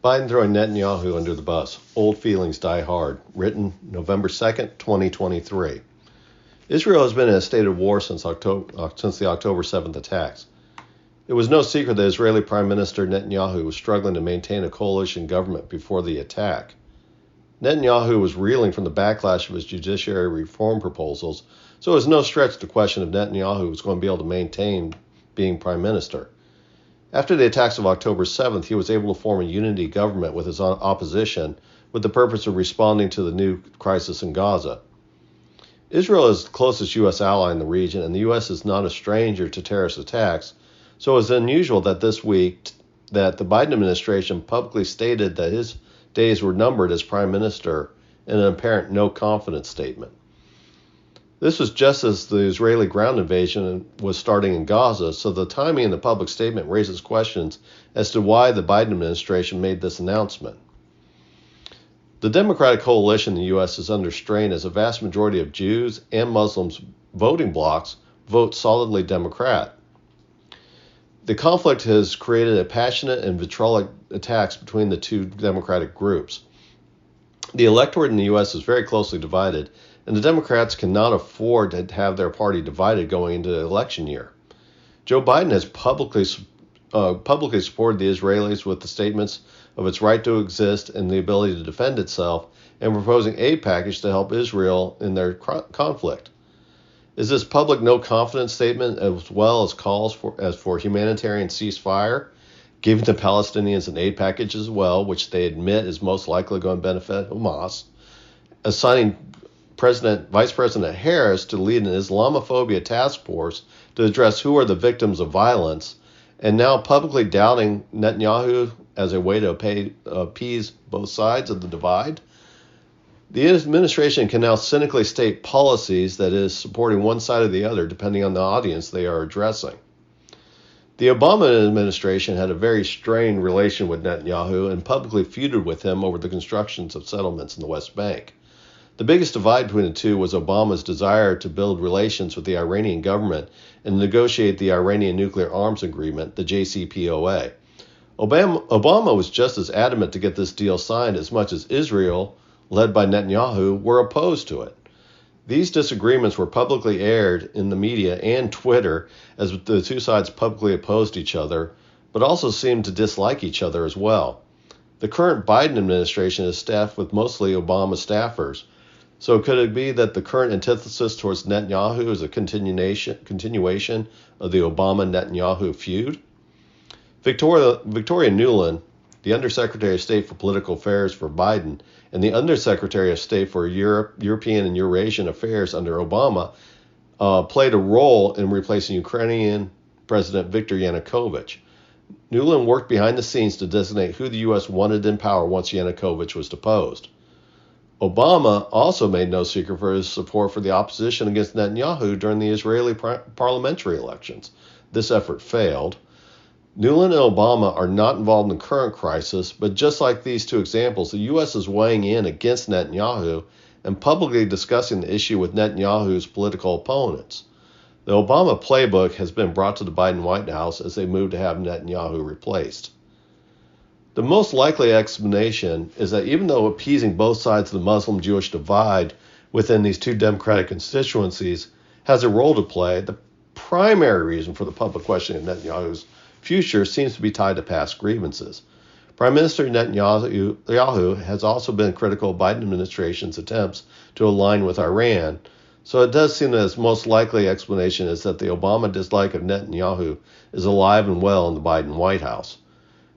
Biden throwing Netanyahu under the bus. Old feelings die hard. Written November 2nd, 2023. Israel has been in a state of war since the October 7th attacks. It was no secret that Israeli Prime Minister Netanyahu was struggling to maintain a coalition government before the attack. Netanyahu was reeling from the backlash of his judiciary reform proposals, so it was no stretch to question if Netanyahu was going to be able to maintain being prime minister. After the attacks of October 7th, he was able to form a unity government with his opposition with the purpose of responding to the new crisis in Gaza. Israel is the closest U.S. ally in the region, and the U.S. is not a stranger to terrorist attacks, so it was unusual that this week that the Biden administration publicly stated that his days were numbered as prime minister in an apparent no-confidence statement. This was just as the Israeli ground invasion was starting in Gaza, so the timing in the public statement raises questions as to why the Biden administration made this announcement. The Democratic coalition in the U.S. is under strain as a vast majority of Jews and Muslims voting blocs vote solidly Democrat. The conflict has created a passionate and vitriolic attacks between the two Democratic groups. The electorate in the U.S. is very closely divided, and the Democrats cannot afford to have their party divided going into the election year. Joe Biden has publicly supported the Israelis with the statements of its right to exist and the ability to defend itself, and proposing aid package to help Israel in their conflict. Is this public no-confidence statement, as well as calls for humanitarian ceasefire, giving the Palestinians an aid package as well, which they admit is most likely going to benefit Hamas, assigning Vice President Harris to lead an Islamophobia task force to address who are the victims of violence, and now publicly doubting Netanyahu as a way to appease both sides of the divide? The administration can now cynically state policies that is supporting one side or the other depending on the audience they are addressing. The Obama administration had a very strained relation with Netanyahu and publicly feuded with him over the constructions of settlements in the West Bank. The biggest divide between the two was Obama's desire to build relations with the Iranian government and negotiate the Iranian nuclear arms agreement, the JCPOA. Obama was just as adamant to get this deal signed as much as Israel, led by Netanyahu, were opposed to it. These disagreements were publicly aired in the media and Twitter as the two sides publicly opposed each other, but also seemed to dislike each other as well. The current Biden administration is staffed with mostly Obama staffers, so could it be that the current antithesis towards Netanyahu is a continuation of the Obama-Netanyahu feud? Victoria Nuland, the Undersecretary of State for Political Affairs for Biden, and the Undersecretary of State for European and Eurasian Affairs under Obama, played a role in replacing Ukrainian President Viktor Yanukovych. Nuland worked behind the scenes to designate who the U.S. wanted in power once Yanukovych was deposed. Obama also made no secret for his support for the opposition against Netanyahu during the Israeli parliamentary elections. This effort failed. Nuland and Obama are not involved in the current crisis, but just like these two examples, the U.S. is weighing in against Netanyahu and publicly discussing the issue with Netanyahu's political opponents. The Obama playbook has been brought to the Biden White House as they move to have Netanyahu replaced. The most likely explanation is that even though appeasing both sides of the Muslim-Jewish divide within these two Democratic constituencies has a role to play, the primary reason for the public questioning of Netanyahu's future seems to be tied to past grievances. Prime Minister Netanyahu has also been critical of Biden administration's attempts to align with Iran, so it does seem that its most likely explanation is that the Obama dislike of Netanyahu is alive and well in the Biden White House.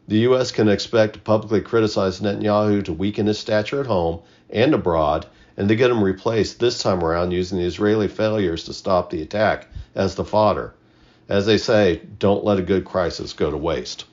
The U.S. can expect to publicly criticize Netanyahu to weaken his stature at home and abroad, and to get him replaced this time around using the Israeli failures to stop the attack as the fodder. As they say, don't let a good crisis go to waste.